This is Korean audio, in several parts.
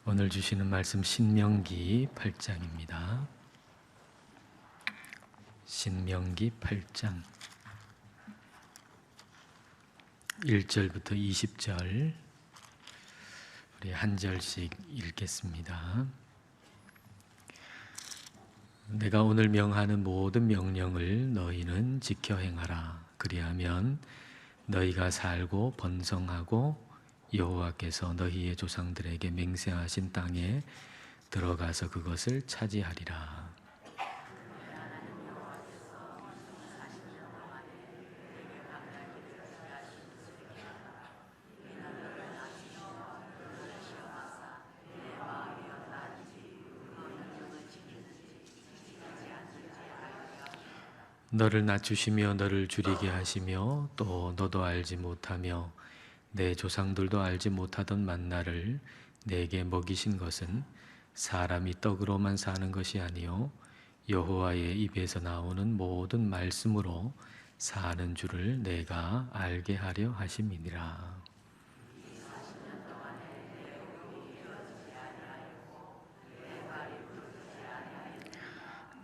오늘 주시는 말씀 신명기 8장입니다. 신명기 8장 1절부터 20절 우리 한 절씩 읽겠습니다. 내가 오늘 명하는 모든 명령을 너희는 지켜 행하라. 그리하면 너희가 살고 번성하고 여호와께서 너희의 조상들에게 맹세하신 땅에 들어가서 그것을 차지하리라. 너를 낮추시며 너를 줄이게 하시며 또 너도 알지 못하며 내 조상들도 알지 못하던 만나를 내게 먹이신 것은 사람이 떡으로만 사는 것이 아니요 여호와의 입에서 나오는 모든 말씀으로 사는 줄을 내가 알게 하려 하심이니라.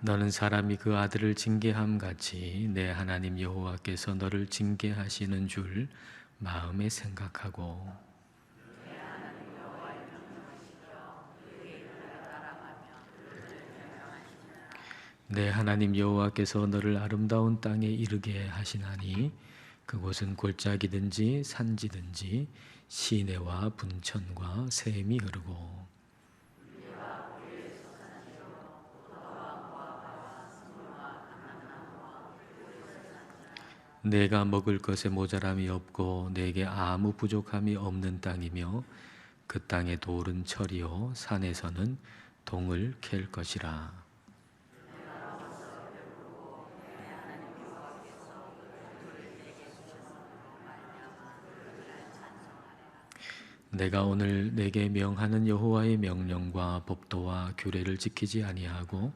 너는 사람이 그 아들을 징계함 같이 내 하나님 여호와께서 너를 징계하시는 줄 마음에 생각하고 내 하나님 여호와께서 너를 아름다운 땅에 이르게 하시나니 그곳은 골짜기든지 산지든지 시내와 분천과 샘이 흐르고 내가 먹을 것에 모자람이 없고 내게 아무 부족함이 없는 땅이며 그 땅의 돌은 철이요 산에서는 동을 캘 것이라. 내가 오늘 내게 명하는 여호와의 명령과 법도와 규례를 지키지 아니하고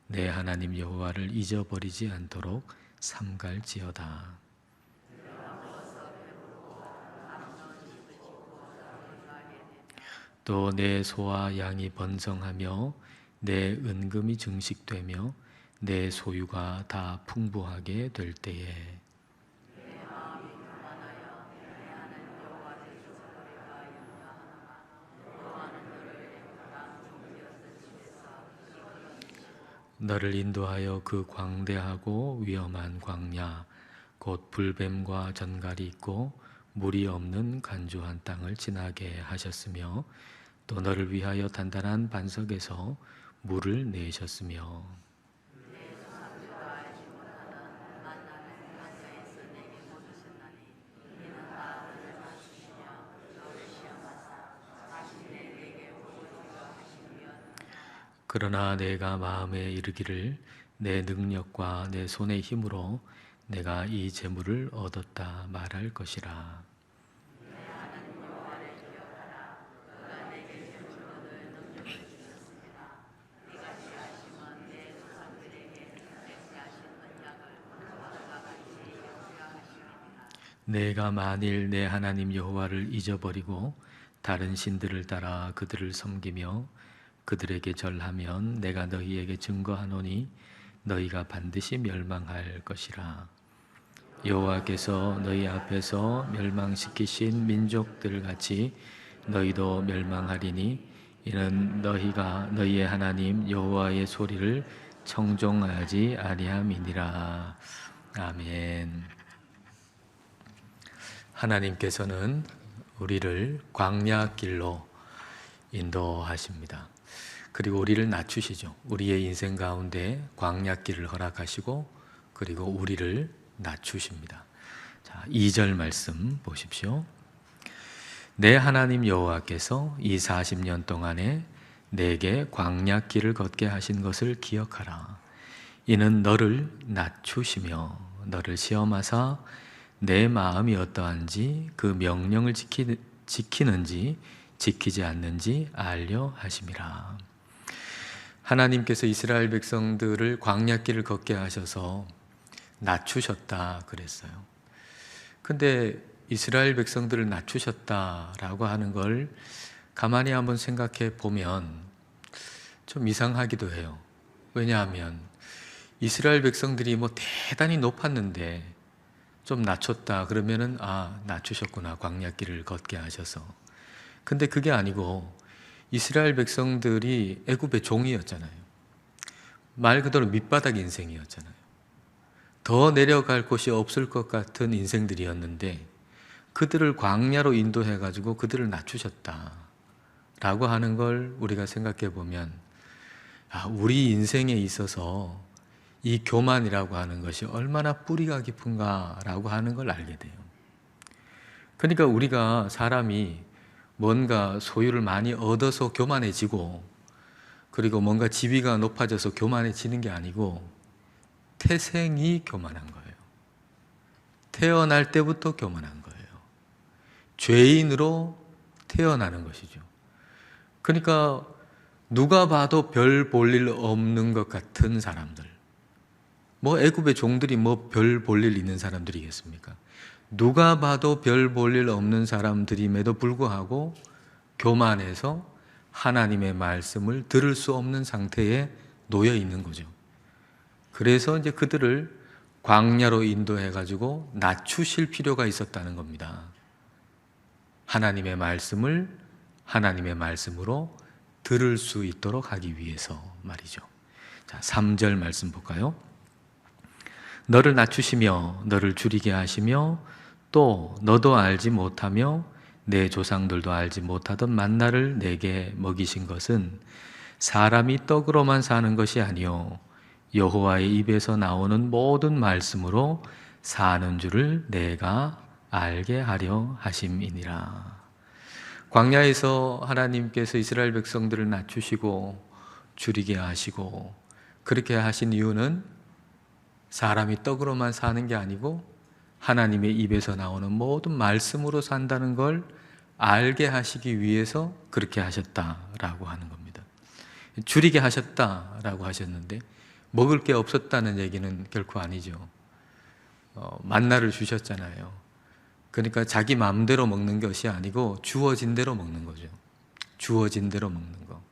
내 하나님 여호와를 잊어버리지 않도록 삼갈지어다. 또 내 소와 양이 번성하며 내 은금이 증식되며 내 소유가 다 풍부하게 될 때에 너를 인도하여 그 광대하고 위험한 광야 곧 불뱀과 전갈이 있고 물이 없는 간주한 땅을 지나게 하셨으며 또 너를 위하여 단단한 반석에서 물을 내셨으며 그러나 내가 마음에 이르기를 내 능력과 내 손의 힘으로 내가 이 재물을 얻었다 말할 것이라. 내가 만일 내 하나님 여호와를 잊어버리고 다른 신들을 따라 그들을 섬기며 그들에게 절하면 내가 너희에게 증거하노니 너희가 반드시 멸망할 것이라. 여호와께서 너희 앞에서 멸망시키신 민족들 같이 너희도 멸망하리니 이는 너희가 너희의 하나님 여호와의 소리를 청종하지 아니함이니라. 아멘. 하나님께서는 우리를 광야길로 인도하십니다. 그리고 우리를 낮추시죠. 우리의 인생 가운데 광야길을 허락하시고 그리고 우리를 낮추십니다. 자, 2절 말씀 보십시오. 내 하나님 여호와께서 이 40년 동안에 내게 광야길을 걷게 하신 것을 기억하라. 이는 너를 낮추시며 너를 시험하사 내 마음이 어떠한지 그 명령을 지키는지 지키지 않는지 알려 하심이라. 하나님께서 이스라엘 백성들을 광야길을 걷게 하셔서 낮추셨다 그랬어요. 근데 이스라엘 백성들을 낮추셨다라고 하는 걸 가만히 한번 생각해 보면 좀 이상하기도 해요. 왜냐하면 이스라엘 백성들이 뭐 대단히 높았는데 좀 낮췄다 그러면은 낮추셨구나, 광야길을 걷게 하셔서. 근데 그게 아니고 이스라엘 백성들이 애굽의 종이었잖아요. 말 그대로 밑바닥 인생이었잖아요. 더 내려갈 곳이 없을 것 같은 인생들이었는데 그들을 광야로 인도해 가지고 그들을 낮추셨다라고 하는 걸 우리가 생각해 보면 우리 인생에 있어서 이 교만이라고 하는 것이 얼마나 뿌리가 깊은가라고 하는 걸 알게 돼요. 그러니까 우리가 사람이 뭔가 소유를 많이 얻어서 교만해지고, 그리고 뭔가 지위가 높아져서 교만해지는 게 아니고 태생이 교만한 거예요. 태어날 때부터 교만한 거예요. 죄인으로 태어나는 것이죠. 그러니까 누가 봐도 별 볼 일 없는 것 같은 사람들, 뭐 애굽의 종들이 뭐 별 볼 일 있는 사람들이겠습니까? 누가 봐도 별 볼 일 없는 사람들임에도 불구하고 교만해서 하나님의 말씀을 들을 수 없는 상태에 놓여 있는 거죠. 그래서 이제 그들을 광야로 인도해 가지고 낮추실 필요가 있었다는 겁니다. 하나님의 말씀을 하나님의 말씀으로 들을 수 있도록 하기 위해서 말이죠. 자, 3절 말씀 볼까요? 너를 낮추시며 너를 줄이게 하시며 또 너도 알지 못하며 내 조상들도 알지 못하던 만나를 내게 먹이신 것은 사람이 떡으로만 사는 것이 아니요 여호와의 입에서 나오는 모든 말씀으로 사는 줄을 내가 알게 하려 하심이니라. 광야에서 하나님께서 이스라엘 백성들을 낮추시고 줄이게 하시고 그렇게 하신 이유는 사람이 떡으로만 사는 게 아니고 하나님의 입에서 나오는 모든 말씀으로 산다는 걸 알게 하시기 위해서 그렇게 하셨다라고 하는 겁니다. 줄이게 하셨다라고 하셨는데 먹을 게 없었다는 얘기는 결코 아니죠. 만나를 주셨잖아요. 그러니까 자기 마음대로 먹는 것이 아니고 주어진 대로 먹는 거죠. 주어진 대로 먹는 거.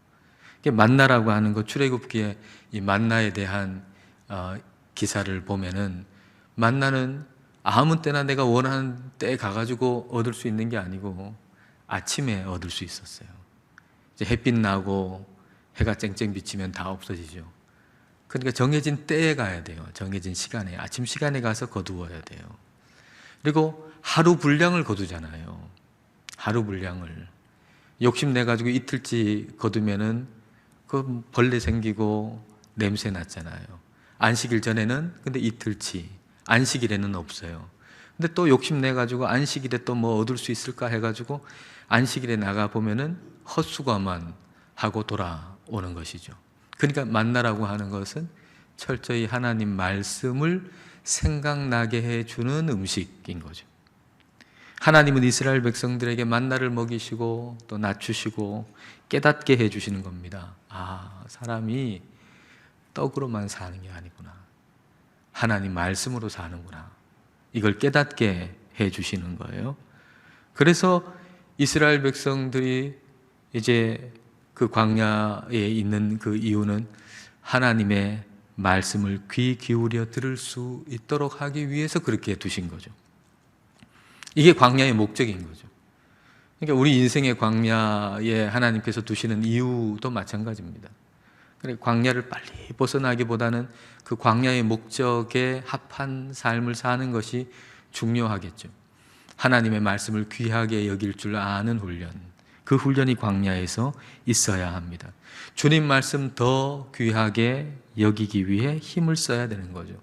만나라고 하는 거, 출애굽기에 이 만나에 대한 기사를 보면은 만나는 아무 때나 내가 원하는 때에 가가지고 얻을 수 있는 게 아니고 아침에 얻을 수 있었어요. 이제 햇빛 나고 해가 쨍쨍 비치면 다 없어지죠. 그러니까 정해진 때에 가야 돼요. 정해진 시간에, 아침 시간에 가서 거두어야 돼요. 그리고 하루 분량을 거두잖아요. 하루 분량을. 욕심내가지고 이틀치 거두면은 그 벌레 생기고 냄새 났잖아요. 안식일 전에는 근데 이틀치, 안식일에는 없어요. 근데 또 욕심내가지고 안식일에 또 뭐 얻을 수 있을까 해가지고 안식일에 나가보면은 헛수고만 하고 돌아오는 것이죠. 그러니까 만나라고 하는 것은 철저히 하나님 말씀을 생각나게 해주는 음식인 거죠. 하나님은 이스라엘 백성들에게 만나를 먹이시고 또 낮추시고 깨닫게 해주시는 겁니다. 사람이 떡으로만 사는 게 아니구나. 하나님 말씀으로 사는구나. 이걸 깨닫게 해주시는 거예요. 그래서 이스라엘 백성들이 이제 그 광야에 있는 그 이유는 하나님의 말씀을 귀 기울여 들을 수 있도록 하기 위해서 그렇게 두신 거죠. 이게 광야의 목적인 거죠. 그러니까 우리 인생의 광야에 하나님께서 두시는 이유도 마찬가지입니다. 그러니까 광야를 빨리 벗어나기보다는 그 광야의 목적에 합한 삶을 사는 것이 중요하겠죠. 하나님의 말씀을 귀하게 여길 줄 아는 훈련, 그 훈련이 광야에서 있어야 합니다. 주님 말씀 더 귀하게 여기기 위해 힘을 써야 되는 거죠.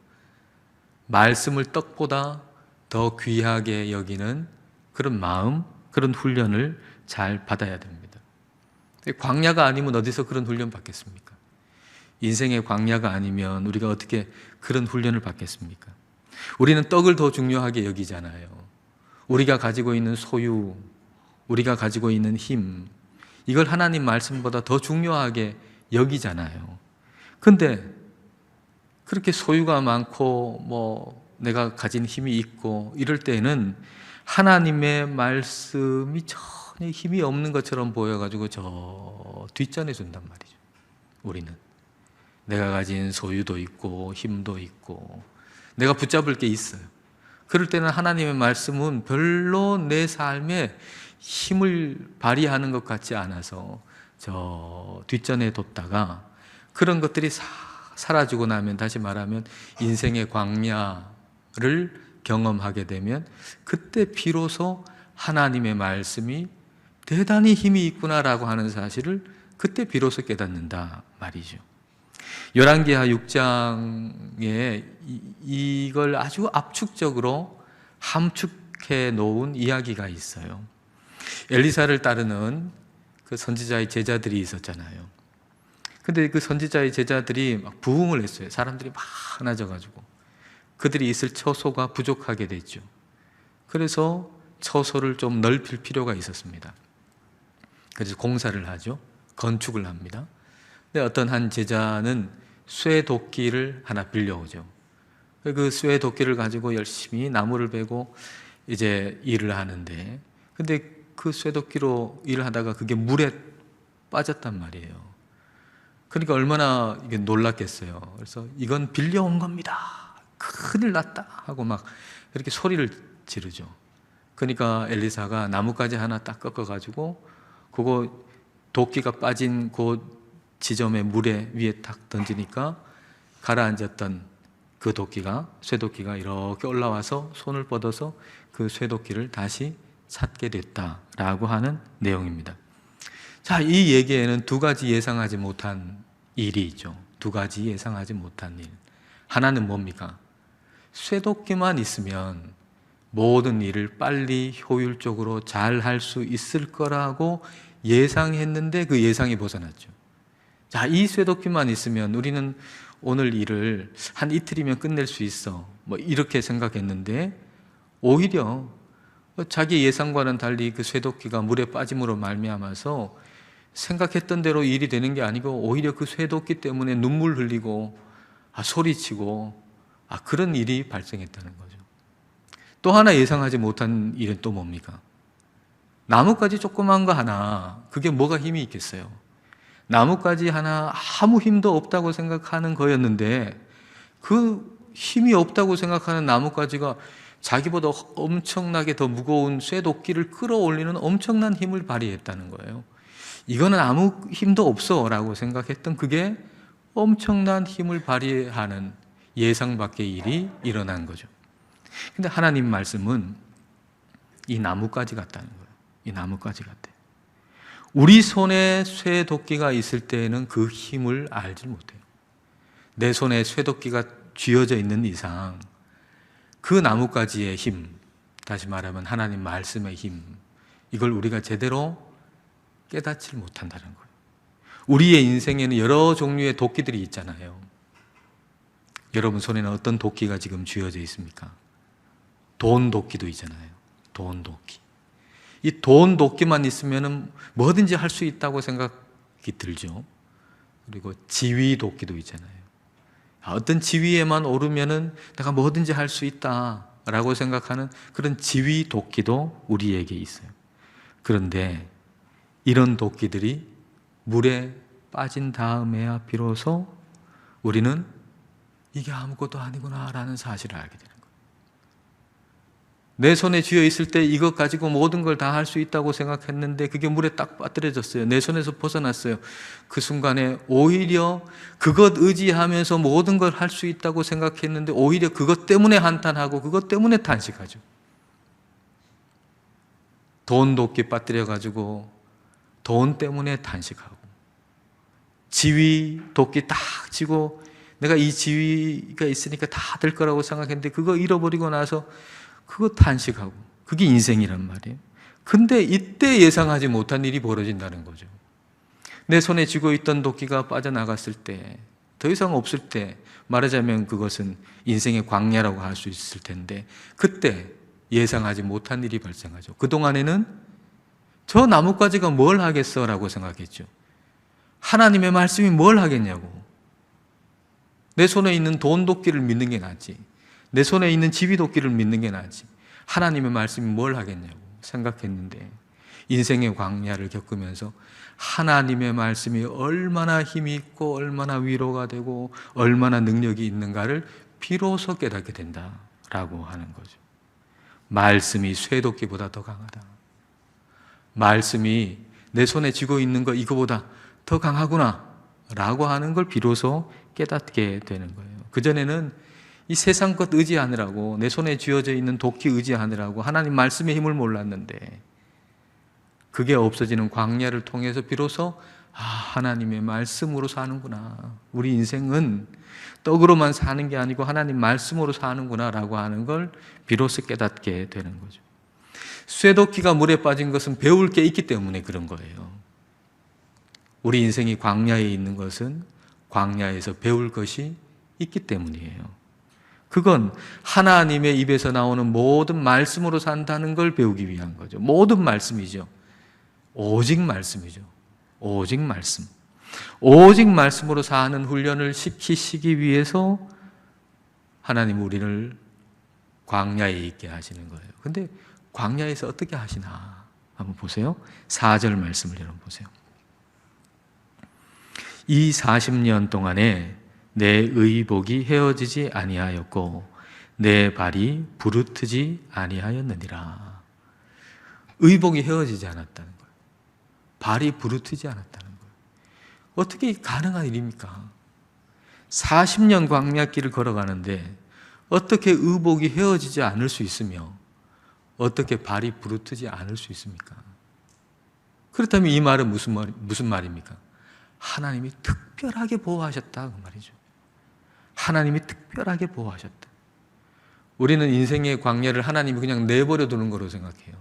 말씀을 떡보다 더 귀하게 여기는 그런 마음, 그런 훈련을 잘 받아야 됩니다. 광야가 아니면 어디서 그런 훈련 받겠습니까? 인생의 광야가 아니면 우리가 어떻게 그런 훈련을 받겠습니까? 우리는 떡을 더 중요하게 여기잖아요. 우리가 가지고 있는 소유, 우리가 가지고 있는 힘, 이걸 하나님 말씀보다 더 중요하게 여기잖아요. 근데 그렇게 소유가 많고 뭐 내가 가진 힘이 있고 이럴 때는 하나님의 말씀이 전혀 전혀 힘이 없는 것처럼 보여가지고 저 뒷전해 준단 말이죠. 우리는 내가 가진 소유도 있고 힘도 있고 내가 붙잡을 게 있어요. 그럴 때는 하나님의 말씀은 별로 내 삶에 힘을 발휘하는 것 같지 않아서 저 뒷전에 뒀다가 그런 것들이 사라지고 나면, 다시 말하면 인생의 광야를 경험하게 되면 그때 비로소 하나님의 말씀이 대단히 힘이 있구나라고 하는 사실을 그때 비로소 깨닫는다 말이죠. 열왕기하 6장에 이걸 아주 압축적으로 함축해 놓은 이야기가 있어요. 엘리사를 따르는 그 선지자의 제자들이 있었잖아요. 근데 그 선지자의 제자들이 막 부흥을 했어요. 사람들이 많아져가지고 그들이 있을 처소가 부족하게 됐죠. 그래서 처소를 좀 넓힐 필요가 있었습니다. 그래서 공사를 하죠. 건축을 합니다. 근데 어떤 한 제자는 쇠도끼를 하나 빌려오죠. 그 쇠도끼를 가지고 열심히 나무를 베고 이제 일을 하는데, 근데 그 쇠도끼로 일을 하다가 그게 물에 빠졌단 말이에요. 그러니까 얼마나 이게 놀랐겠어요. 그래서 이건 빌려온 겁니다, 큰일 났다 하고 막 이렇게 소리를 지르죠. 그러니까 엘리사가 나뭇가지 하나 딱 꺾어가지고 그거 도끼가 빠진 그 지점의 물에 위에 탁 던지니까 가라앉았던 그 도끼가, 쇠도끼가 이렇게 올라와서 손을 뻗어서 그 쇠도끼를 다시 찾게 됐다라고 하는 내용입니다. 자, 이 얘기에는 두 가지 예상하지 못한 일이 있죠. 두 가지 예상하지 못한 일. 하나는 뭡니까? 쇠도끼만 있으면 모든 일을 빨리 효율적으로 잘 할 수 있을 거라고 예상했는데 그 예상이 벗어났죠. 자, 이 쇠도끼만 있으면 우리는 오늘 일을 한 이틀이면 끝낼 수 있어, 뭐 이렇게 생각했는데 오히려 자기 예상과는 달리 그 쇠도끼가 물에 빠짐으로 말미암아서 생각했던 대로 일이 되는 게 아니고 오히려 그 쇠도끼 때문에 눈물 흘리고 소리치고 그런 일이 발생했다는 거죠. 또 하나 예상하지 못한 일은 또 뭡니까? 나뭇가지 조그만 거 하나, 그게 뭐가 힘이 있겠어요? 나뭇가지 하나 아무 힘도 없다고 생각하는 거였는데 그 힘이 없다고 생각하는 나뭇가지가 자기보다 엄청나게 더 무거운 쇠도끼를 끌어올리는 엄청난 힘을 발휘했다는 거예요. 이거는 아무 힘도 없어 라고 생각했던 그게 엄청난 힘을 발휘하는 예상 밖의 일이 일어난 거죠. 근데 하나님 말씀은 이 나뭇가지 같다는 거예요. 이 나뭇가지 같아요. 우리 손에 쇠도끼가 있을 때에는 그 힘을 알지 못해요. 내 손에 쇠도끼가 쥐어져 있는 이상 그 나뭇가지의 힘, 다시 말하면 하나님 말씀의 힘, 이걸 우리가 제대로 깨닫지 못한다는 거예요. 우리의 인생에는 여러 종류의 도끼들이 있잖아요. 여러분 손에는 어떤 도끼가 지금 쥐어져 있습니까? 돈 도끼도 있잖아요. 돈 도끼. 이 돈 도끼만 있으면 뭐든지 할 수 있다고 생각이 들죠. 그리고 지위 도끼도 있잖아요. 어떤 지위에만 오르면은 내가 뭐든지 할 수 있다라고 생각하는 그런 지위 도끼도 우리에게 있어요. 그런데 이런 도끼들이 물에 빠진 다음에야 비로소 우리는 이게 아무것도 아니구나라는 사실을 알게 되는 거예요. 내 손에 쥐어 있을 때 이것 가지고 모든 걸 다 할 수 있다고 생각했는데 그게 물에 딱 빠뜨려졌어요. 내 손에서 벗어났어요. 그 순간에 오히려 그것 의지하면서 모든 걸 할 수 있다고 생각했는데 오히려 그것 때문에 한탄하고 그것 때문에 탄식하죠. 돈 도끼 빠뜨려가지고 돈 때문에 탄식하고, 지위 도끼 딱 쥐고 내가 이 지위가 있으니까 다 될 거라고 생각했는데 그거 잃어버리고 나서 그거 탄식하고, 그게 인생이란 말이에요. 근데 이때 예상하지 못한 일이 벌어진다는 거죠. 내 손에 쥐고 있던 도끼가 빠져나갔을 때, 더 이상 없을 때, 말하자면 그것은 인생의 광야라고 할 수 있을 텐데 그때 예상하지 못한 일이 발생하죠. 그동안에는 저 나뭇가지가 뭘 하겠어 라고 생각했죠. 하나님의 말씀이 뭘 하겠냐고. 내 손에 있는 돈 도끼를 믿는 게 낫지, 내 손에 있는 지위 도끼를 믿는 게 낫지, 하나님의 말씀이 뭘 하겠냐고 생각했는데 인생의 광야를 겪으면서 하나님의 말씀이 얼마나 힘이 있고 얼마나 위로가 되고 얼마나 능력이 있는가를 비로소 깨닫게 된다라고 하는 거죠. 말씀이 쇠도끼보다 더 강하다. 말씀이 내 손에 쥐고 있는 거 이거보다 더 강하구나 라고 하는 걸 비로소 깨닫게 되는 거예요. 그전에는 이 세상 것 의지하느라고, 내 손에 쥐어져 있는 도끼 의지하느라고 하나님 말씀의 힘을 몰랐는데, 그게 없어지는 광야를 통해서 비로소 하나님의 말씀으로 사는구나, 우리 인생은 떡으로만 사는 게 아니고 하나님 말씀으로 사는구나 라고 하는 걸 비로소 깨닫게 되는 거죠. 쇠도끼가 물에 빠진 것은 배울 게 있기 때문에 그런 거예요. 우리 인생이 광야에 있는 것은 광야에서 배울 것이 있기 때문이에요. 그건 하나님의 입에서 나오는 모든 말씀으로 산다는 걸 배우기 위한 거죠. 모든 말씀이죠. 오직 말씀이죠. 오직 말씀. 오직 말씀으로 사는 훈련을 시키시기 위해서 하나님 우리를 광야에 있게 하시는 거예요. 근데 광야에서 어떻게 하시나 한번 보세요. 4절 말씀을 여러분 보세요. 이 40년 동안에 내 의복이 헤어지지 아니하였고 내 발이 부르트지 아니하였느니라. 의복이 헤어지지 않았다는 거예요. 발이 부르트지 않았다는 거예요. 어떻게 가능한 일입니까? 40년 광야길을 걸어가는데 어떻게 의복이 헤어지지 않을 수 있으며 어떻게 발이 부르트지 않을 수 있습니까? 그렇다면 이 말은 무슨 말입니까? 하나님이 특별하게 보호하셨다 그 말이죠. 하나님이 특별하게 보호하셨다. 우리는 인생의 광야를 하나님이 그냥 내버려 두는 거로 생각해요.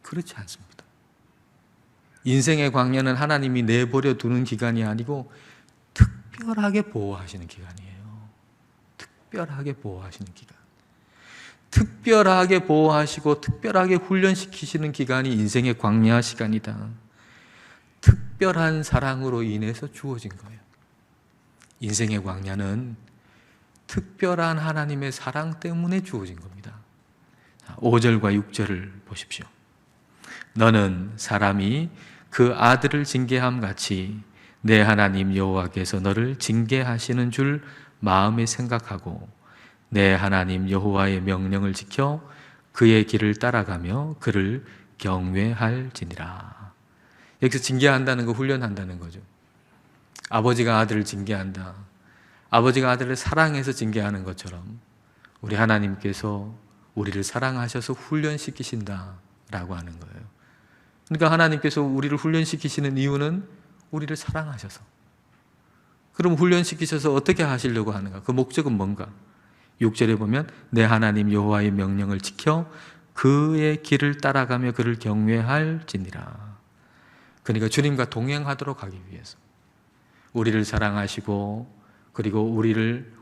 그렇지 않습니다. 인생의 광야는 하나님이 내버려 두는 기간이 아니고 특별하게 보호하시는 기간이에요. 특별하게 보호하시는 기간. 특별하게 보호하시고 특별하게 훈련시키시는 기간이 인생의 광야 시간이다. 특별한 사랑으로 인해서 주어진 거예요. 인생의 광야는 특별한 하나님의 사랑 때문에 주어진 겁니다. 5절과 6절을 보십시오. 너는 사람이 그 아들을 징계함 같이 내 하나님 여호와께서 너를 징계하시는 줄 마음에 생각하고 내 하나님 여호와의 명령을 지켜 그의 길을 따라가며 그를 경외할지니라. 여기서 징계한다는 거 훈련한다는 거죠. 아버지가 아들을 징계한다. 아버지가 아들을 사랑해서 징계하는 것처럼 우리 하나님께서 우리를 사랑하셔서 훈련시키신다라고 하는 거예요. 그러니까 하나님께서 우리를 훈련시키시는 이유는 우리를 사랑하셔서. 그럼 훈련시키셔서 어떻게 하시려고 하는가? 그 목적은 뭔가? 6절에 보면 내 하나님 여호와의 명령을 지켜 그의 길을 따라가며 그를 경외할지니라. 그러니까 주님과 동행하도록 하기 위해서 우리를 사랑하시고 그리고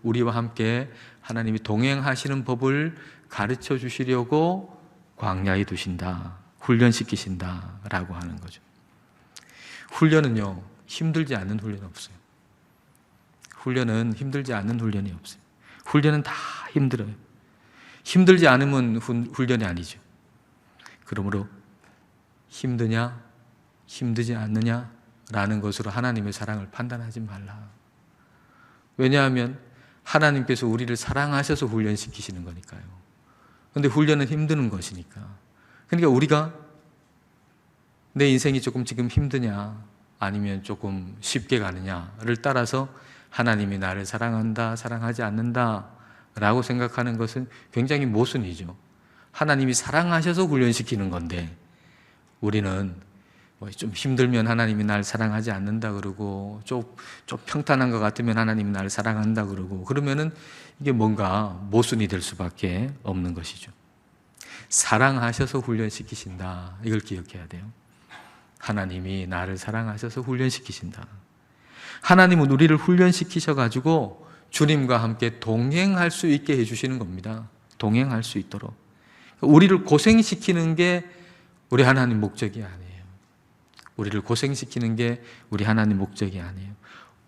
우리와 함께 하나님이 동행하시는 법을 가르쳐 주시려고 광야에 두신다, 훈련시키신다라고 하는 거죠. 훈련은요, 힘들지 않는 훈련이 없어요. 훈련은 힘들지 않는 훈련이 없어요. 훈련은 다 힘들어요. 힘들지 않으면 훈련이 아니죠. 그러므로 힘드냐, 힘들지 않느냐라는 것으로 하나님의 사랑을 판단하지 말라. 왜냐하면 하나님께서 우리를 사랑하셔서 훈련시키시는 거니까요. 그런데 훈련은 힘드는 것이니까. 그러니까 우리가 내 인생이 조금 지금 힘드냐 아니면 조금 쉽게 가느냐를 따라서 하나님이 나를 사랑한다, 사랑하지 않는다 라고 생각하는 것은 굉장히 모순이죠. 하나님이 사랑하셔서 훈련시키는 건데 우리는 좀 힘들면 하나님이 날 사랑하지 않는다 그러고 좀 평탄한 것 같으면 하나님이 나를 사랑한다 그러고 그러면은 이게 뭔가 모순이 될 수밖에 없는 것이죠. 사랑하셔서 훈련시키신다. 이걸 기억해야 돼요. 하나님이 나를 사랑하셔서 훈련시키신다. 하나님은 우리를 훈련시키셔가지고 주님과 함께 동행할 수 있게 해주시는 겁니다. 동행할 수 있도록. 우리를 고생시키는 게 우리 하나님 목적이 아니에요. 우리를 고생시키는 게 우리 하나님 목적이 아니에요.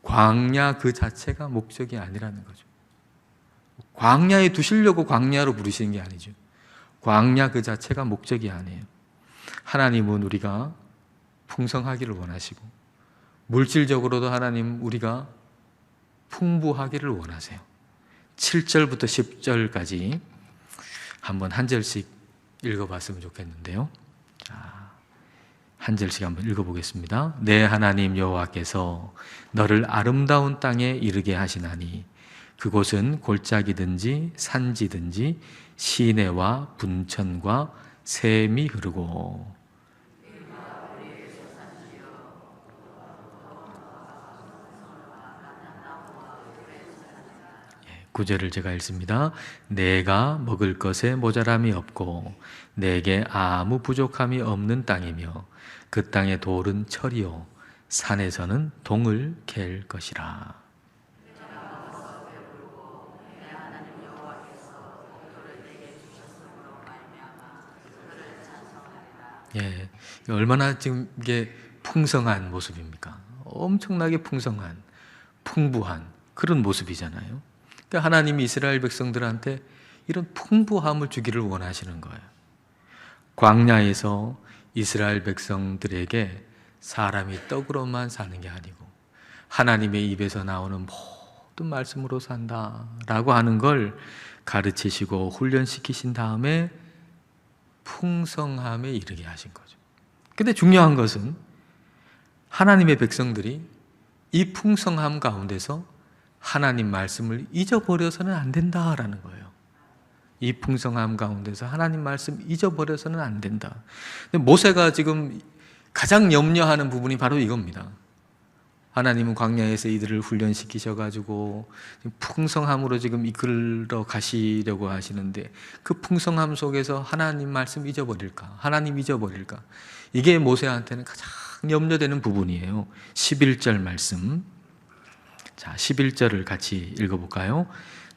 광야 그 자체가 목적이 아니라는 거죠. 광야에 두시려고 광야로 부르시는 게 아니죠. 광야 그 자체가 목적이 아니에요. 하나님은 우리가 풍성하기를 원하시고 물질적으로도 하나님 우리가 풍부하기를 원하세요. 7절부터 10절까지 한번 한 절씩 읽어봤으면 좋겠는데요. 한 절씩 한번 읽어보겠습니다. 내 하나님 여호와께서 너를 아름다운 땅에 이르게 하시나니 그곳은 골짜기든지 산지든지 시내와 분천과 샘이 흐르고, 구절을 제가 읽습니다. 내가 먹을 것에 모자람이 없고 내게 아무 부족함이 없는 땅이며 그 땅의 돌은 철이요 산에서는 동을 갤 것이라. 예, 얼마나 지금 이게 풍성한 모습입니까? 엄청나게 풍성한, 풍부한 그런 모습이잖아요. 그러니까 하나님이 이스라엘 백성들한테 이런 풍부함을 주기를 원하시는 거예요. 광야에서 이스라엘 백성들에게 사람이 떡으로만 사는 게 아니고 하나님의 입에서 나오는 모든 말씀으로 산다라고 하는 걸 가르치시고 훈련시키신 다음에 풍성함에 이르게 하신 거죠. 근데 중요한 것은 하나님의 백성들이 이 풍성함 가운데서 하나님 말씀을 잊어버려서는 안 된다라는 거예요. 이 풍성함 가운데서 하나님 말씀 잊어버려서는 안 된다. 근데 모세가 지금 가장 염려하는 부분이 바로 이겁니다. 하나님은 광야에서 이들을 훈련시키셔가지고 풍성함으로 지금 이끌어 가시려고 하시는데 그 풍성함 속에서 하나님 말씀 잊어버릴까? 하나님 잊어버릴까? 이게 모세한테는 가장 염려되는 부분이에요. 11절 말씀. 자, 11절을 같이 읽어볼까요?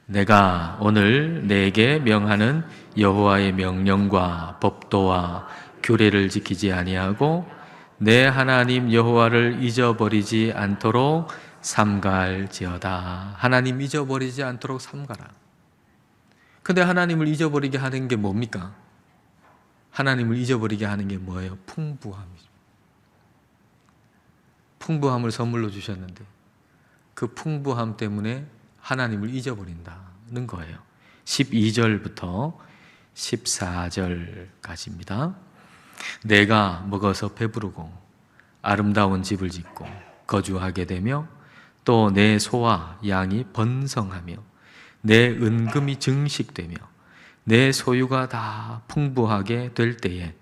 내가 오늘 내게 명하는 여호와의 명령과 법도와 규례를 지키지 아니하고 내 하나님 여호와를 잊어버리지 않도록 삼갈지어다. 하나님 잊어버리지 않도록 삼가라. 근데 하나님을 잊어버리게 하는 게 뭡니까? 하나님을 잊어버리게 하는 게 뭐예요? 풍부함이죠. 풍부함을 선물로 주셨는데 그 풍부함 때문에 하나님을 잊어버린다는 거예요. 12절부터 14절까지입니다. 내가 먹어서 배부르고 아름다운 집을 짓고 거주하게 되며 또 내 소와 양이 번성하며 내 은금이 증식되며 내 소유가 다 풍부하게 될 때에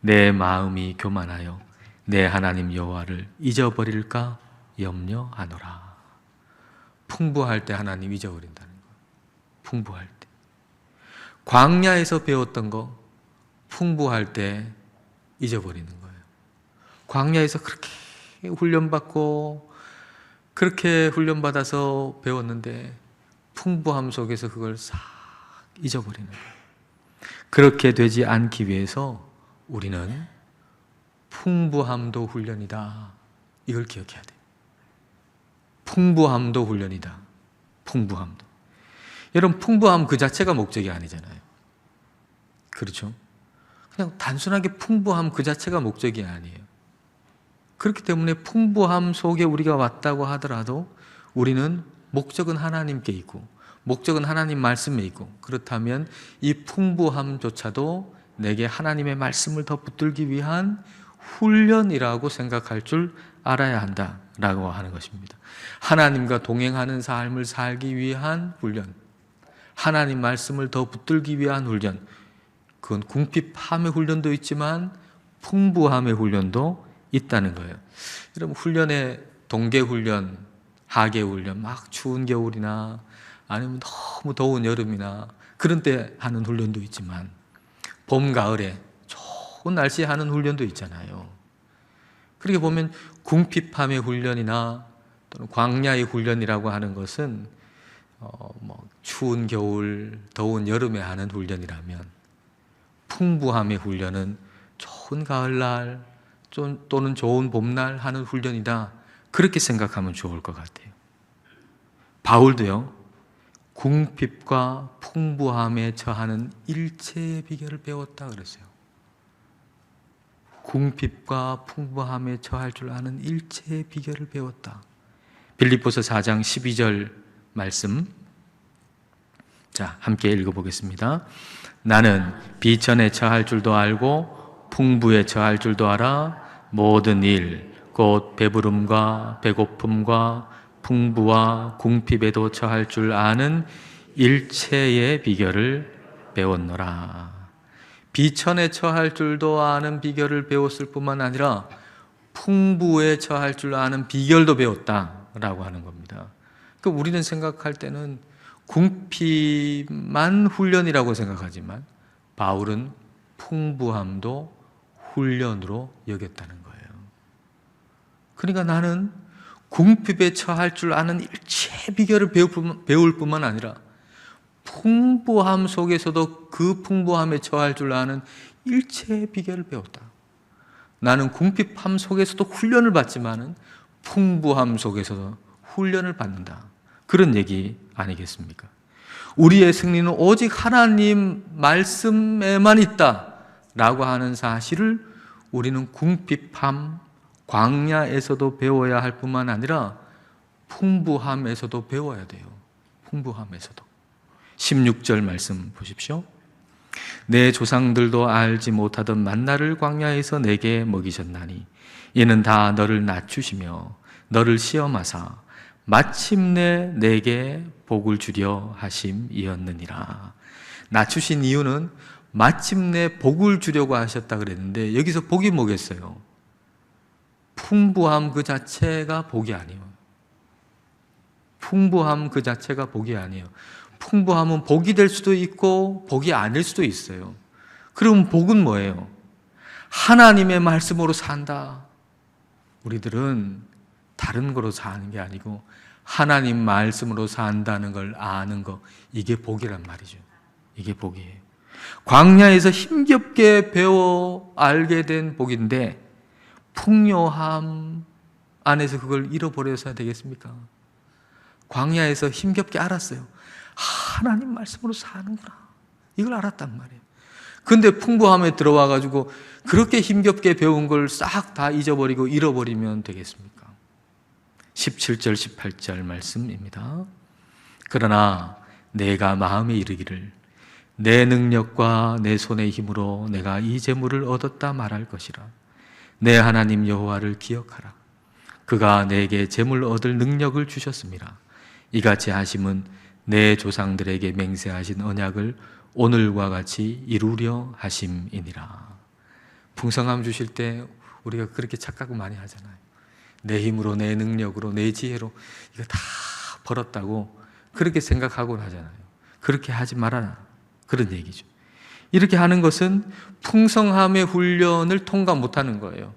내 마음이 교만하여 내 하나님 여호와를 잊어버릴까 염려하노라. 풍부할 때 하나님 잊어버린다는 거예요. 풍부할 때. 광야에서 배웠던 거 풍부할 때 잊어버리는 거예요. 광야에서 그렇게 훈련받고 그렇게 훈련받아서 배웠는데 풍부함 속에서 그걸 싹 잊어버리는 거예요. 그렇게 되지 않기 위해서 우리는 풍부함도 훈련이다. 이걸 기억해야 돼요. 풍부함도 훈련이다. 풍부함도. 여러분, 풍부함 그 자체가 목적이 아니잖아요. 그렇죠? 그냥 단순하게 풍부함 그 자체가 목적이 아니에요. 그렇기 때문에 풍부함 속에 우리가 왔다고 하더라도 우리는 목적은 하나님께 있고 목적은 하나님 말씀에 있고 그렇다면 이 풍부함조차도 내게 하나님의 말씀을 더 붙들기 위한 훈련이라고 생각할 줄 알아야 한다라고 하는 것입니다. 하나님과 동행하는 삶을 살기 위한 훈련, 하나님 말씀을 더 붙들기 위한 훈련, 그건 궁핍함의 훈련도 있지만 풍부함의 훈련도 있다는 거예요. 여러분, 훈련에 동계훈련, 하계훈련, 막 추운 겨울이나 아니면 너무 더운 여름이나 그런 때 하는 훈련도 있지만 봄, 가을에 좋은 날씨에 하는 훈련도 있잖아요. 그렇게 보면 궁핍함의 훈련이나 또는 광야의 훈련이라고 하는 것은 추운 겨울, 더운 여름에 하는 훈련이라면 풍부함의 훈련은 좋은 가을날 또는 좋은 봄날 하는 훈련이다. 그렇게 생각하면 좋을 것 같아요. 바울도요, 궁핍과 풍부함에 처하는 일체의 비결을 배웠다 그랬어요. 궁핍과 풍부함에 처할 줄 아는 일체의 비결을 배웠다. 빌립보서 4장 12절 말씀, 자, 함께 읽어보겠습니다. 나는 비천에 처할 줄도 알고 풍부에 처할 줄도 알아. 모든 일, 곧 배부름과 배고픔과 풍부와 궁핍에도 처할 줄 아는 일체의 비결을 배웠노라. 비천에 처할 줄도 아는 비결을 배웠을 뿐만 아니라 풍부에 처할 줄 아는 비결도 배웠다라고 하는 겁니다. 그러니까 우리는 생각할 때는 궁핍만 훈련이라고 생각하지만 바울은 풍부함도 훈련으로 여겼다는 거예요. 그러니까 나는 궁핍에 처할 줄 아는 일체 비결을 배울 뿐만 아니라 풍부함 속에서도 그 풍부함에 처할 줄 아는 일체의 비결을 배웠다. 나는 궁핍함 속에서도 훈련을 받지만은 풍부함 속에서도 훈련을 받는다. 그런 얘기 아니겠습니까? 우리의 승리는 오직 하나님 말씀에만 있다라고 하는 사실을 우리는 궁핍함, 광야에서도 배워야 할 뿐만 아니라 풍부함에서도 배워야 돼요. 풍부함에서도. 16절 말씀 보십시오. 내 조상들도 알지 못하던 만나를 광야에서 내게 먹이셨나니 이는 다 너를 낮추시며 너를 시험하사 마침내 내게 복을 주려 하심이었느니라. 낮추신 이유는 마침내 복을 주려고 하셨다 그랬는데 여기서 복이 뭐겠어요? 풍부함 그 자체가 복이 아니에요. 풍부함 그 자체가 복이 아니에요. 풍부함은 복이 될 수도 있고 복이 아닐 수도 있어요. 그럼 복은 뭐예요? 하나님의 말씀으로 산다. 우리들은 다른 거로 사는 게 아니고 하나님 말씀으로 산다는 걸 아는 거, 이게 복이란 말이죠. 이게 복이에요. 광야에서 힘겹게 배워 알게 된 복인데 풍요함 안에서 그걸 잃어버려서 되겠습니까? 광야에서 힘겹게 알았어요. 하나님 말씀으로 사는구나. 이걸 알았단 말이에요. 근데 풍부함에 들어와 가지고 그렇게 힘겹게 배운 걸 싹 다 잊어버리고 잃어버리면 되겠습니까? 17절 18절 말씀입니다. 그러나 내가 마음에 이르기를 내 능력과 내 손의 힘으로 내가 이 재물을 얻었다 말할 것이라. 내 하나님 여호와를 기억하라. 그가 내게 재물 얻을 능력을 주셨습니다. 이같이 하심은 내 조상들에게 맹세하신 언약을 오늘과 같이 이루려 하심이니라. 풍성함 주실 때 우리가 그렇게 착각을 많이 하잖아요. 내 힘으로, 내 능력으로, 내 지혜로 이거 다 벌었다고 그렇게 생각하곤 하잖아요. 그렇게 하지 말아라. 그런 얘기죠. 이렇게 하는 것은 풍성함의 훈련을 통과 못하는 거예요.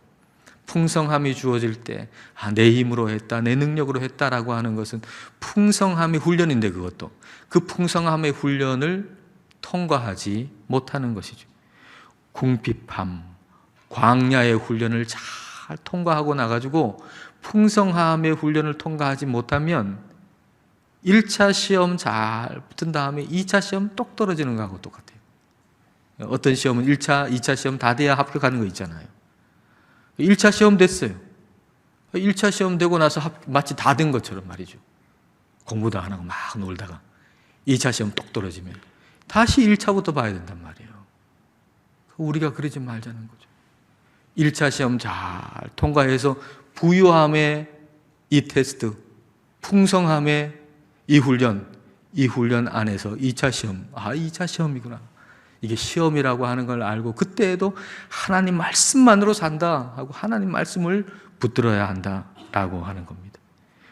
풍성함이 주어질 때 내 힘으로 했다, 내 능력으로 했다라고 하는 것은 풍성함의 훈련인데 그것도 그 풍성함의 훈련을 통과하지 못하는 것이죠. 궁핍함, 광야의 훈련을 잘 통과하고 나가지고 풍성함의 훈련을 통과하지 못하면 1차 시험 잘 붙은 다음에 2차 시험 똑 떨어지는 거하고 똑같아요. 어떤 시험은 1차, 2차 시험 다 돼야 합격하는 거 있잖아요. 1차 시험 됐어요. 1차 시험 되고 나서 마치 다 된 것처럼 말이죠. 공부도 안 하고 막 놀다가 2차 시험 똑 떨어지면 다시 1차부터 봐야 된단 말이에요. 우리가 그러지 말자는 거죠. 1차 시험 잘 통과해서 부유함의 이 테스트, 풍성함의 이 훈련 안에서 2차 시험, 2차 시험이구나. 이게 시험이라고 하는 걸 알고 그때에도 하나님 말씀만으로 산다 하고 하나님 말씀을 붙들어야 한다라고 하는 겁니다.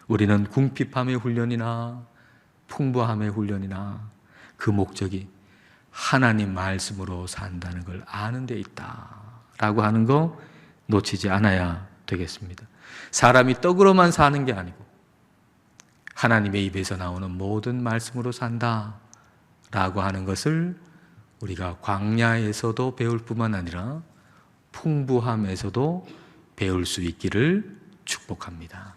우리는 궁핍함의 훈련이나 풍부함의 훈련이나 그 목적이 하나님 말씀으로 산다는 걸 아는 데 있다라고 하는 거 놓치지 않아야 되겠습니다. 사람이 떡으로만 사는 게 아니고 하나님의 입에서 나오는 모든 말씀으로 산다라고 하는 것을 우리가 광야에서도 배울 뿐만 아니라 풍부함에서도 배울 수 있기를 축복합니다.